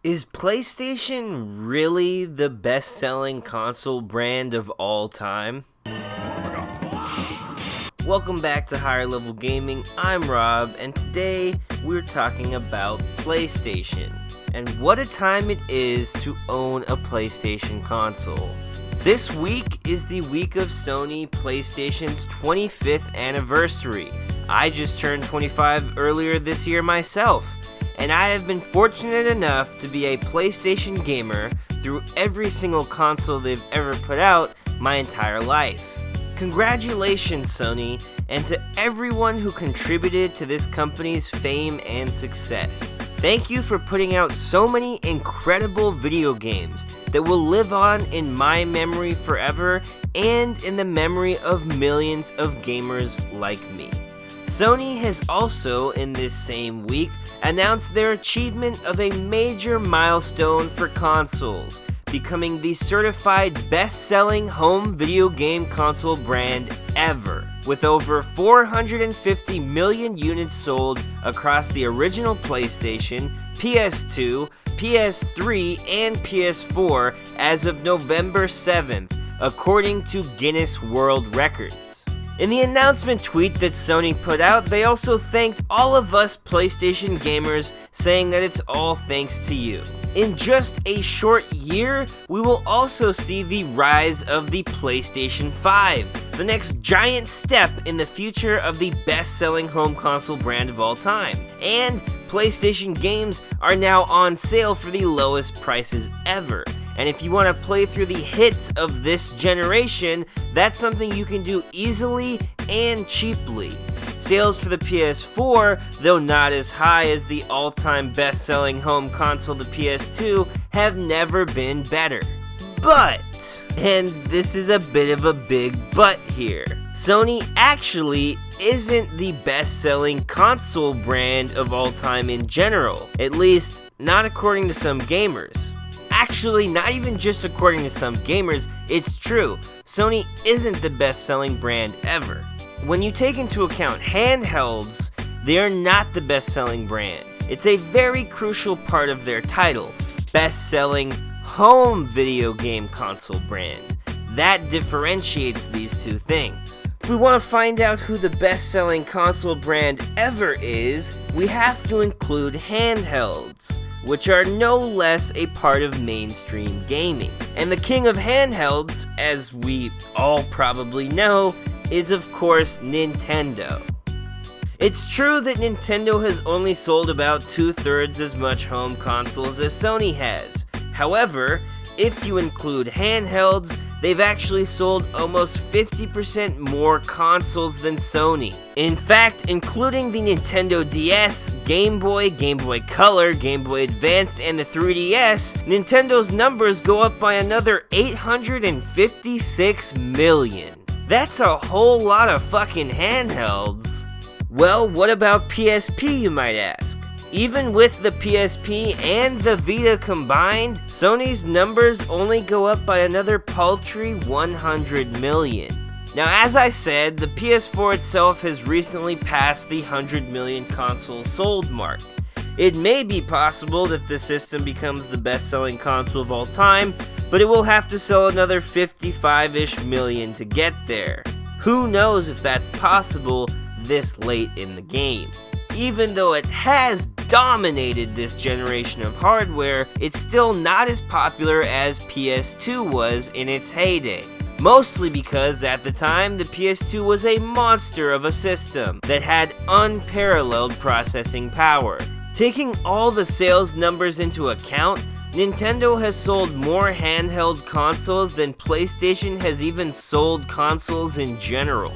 Is PlayStation really the best-selling console brand of all time? Welcome back to Higher Level Gaming. I'm Rob, and today we're talking about PlayStation and what a time it is to own a PlayStation console. This week is the week of Sony PlayStation's 25th anniversary. I just turned 25 earlier this year myself, and I have been fortunate enough to be a PlayStation gamer through every single console they've ever put out my entire life. Congratulations, Sony, and to everyone who contributed to this company's fame and success. Thank you for putting out so many incredible video games that will live on in my memory forever and in the memory of millions of gamers like me. Sony has also, in this same week, announced their achievement of a major milestone for consoles, becoming the certified best-selling home video game console brand ever, with over 450 million units sold across the original PlayStation, PS2, PS3, and PS4 as of November 7th, according to Guinness World Records. In the announcement tweet that Sony put out, they also thanked all of us PlayStation gamers, saying that it's all thanks to you. In just a short year, we will also see the rise of the PlayStation 5, the next giant step in the future of the best-selling home console brand of all time. And PlayStation games are now on sale for the lowest prices ever. And if you want to play through the hits of this generation, that's something you can do easily and cheaply. Sales for the PS4, though not as high as the all-time best-selling home console, the PS2, have never been better. But, and this is a bit of a big but here, Sony actually isn't the best-selling console brand of all time in general, at least not according to some gamers. Actually, not even just according to some gamers, it's true. Sony isn't the best-selling brand ever. When you take into account handhelds, they are not the best-selling brand. It's a very crucial part of their title, best-selling home video game console brand. That differentiates these two things. If we want to find out who the best-selling console brand ever is, we have to include handhelds, which are no less a part of mainstream gaming. And the king of handhelds, as we all probably know, is of course Nintendo. It's true that Nintendo has only sold about 2/3 as much home consoles as Sony has. However, if you include handhelds, they've actually sold almost 50% more consoles than Sony. In fact, including the Nintendo DS, Game Boy, Game Boy Color, Game Boy Advanced, and the 3DS, Nintendo's numbers go up by another 856 million. That's a whole lot of fucking handhelds. Well, what about PSP, you might ask? Even with the PSP and the Vita combined, Sony's numbers only go up by another paltry 100 million. Now, as I said, the PS4 itself has recently passed the 100 million consoles sold mark. It may be possible that the system becomes the best-selling console of all time, but it will have to sell another 55-ish million to get there. Who knows if that's possible this late in the game. Even though it has dominated this generation of hardware, it's still not as popular as PS2 was in its heyday. Mostly because at the time, the PS2 was a monster of a system that had unparalleled processing power. Taking all the sales numbers into account, Nintendo has sold more handheld consoles than PlayStation has even sold consoles in general.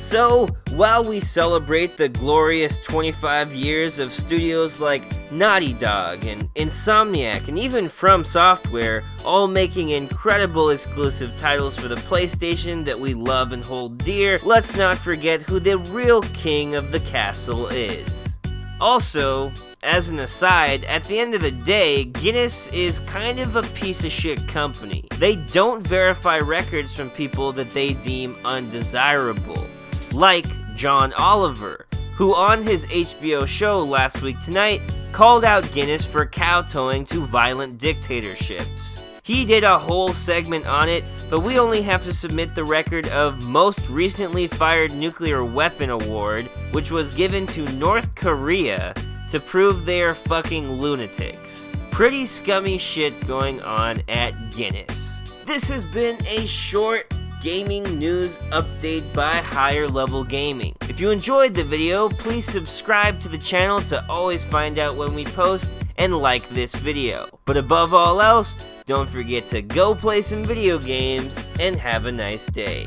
So, while we celebrate the glorious 25 years of studios like Naughty Dog and Insomniac and even From Software, all making incredible exclusive titles for the PlayStation that we love and hold dear, let's not forget who the real king of the castle is. Also, as an aside, at the end of the day, Guinness is kind of a piece of shit company. They don't verify records from people that they deem undesirable, like John Oliver, who on his HBO show Last Week Tonight called out Guinness for kowtowing to violent dictatorships. He did a whole segment on it, but we only have to submit the record of Most Recently Fired Nuclear Weapon Award, which was given to North Korea to prove they are fucking lunatics. Pretty scummy shit going on at Guinness. This has been a short gaming news update by Higher Level Gaming. If you enjoyed the video, please subscribe to the channel to always find out when we post, and like this video. But above all else, don't forget to go play some video games and have a nice day.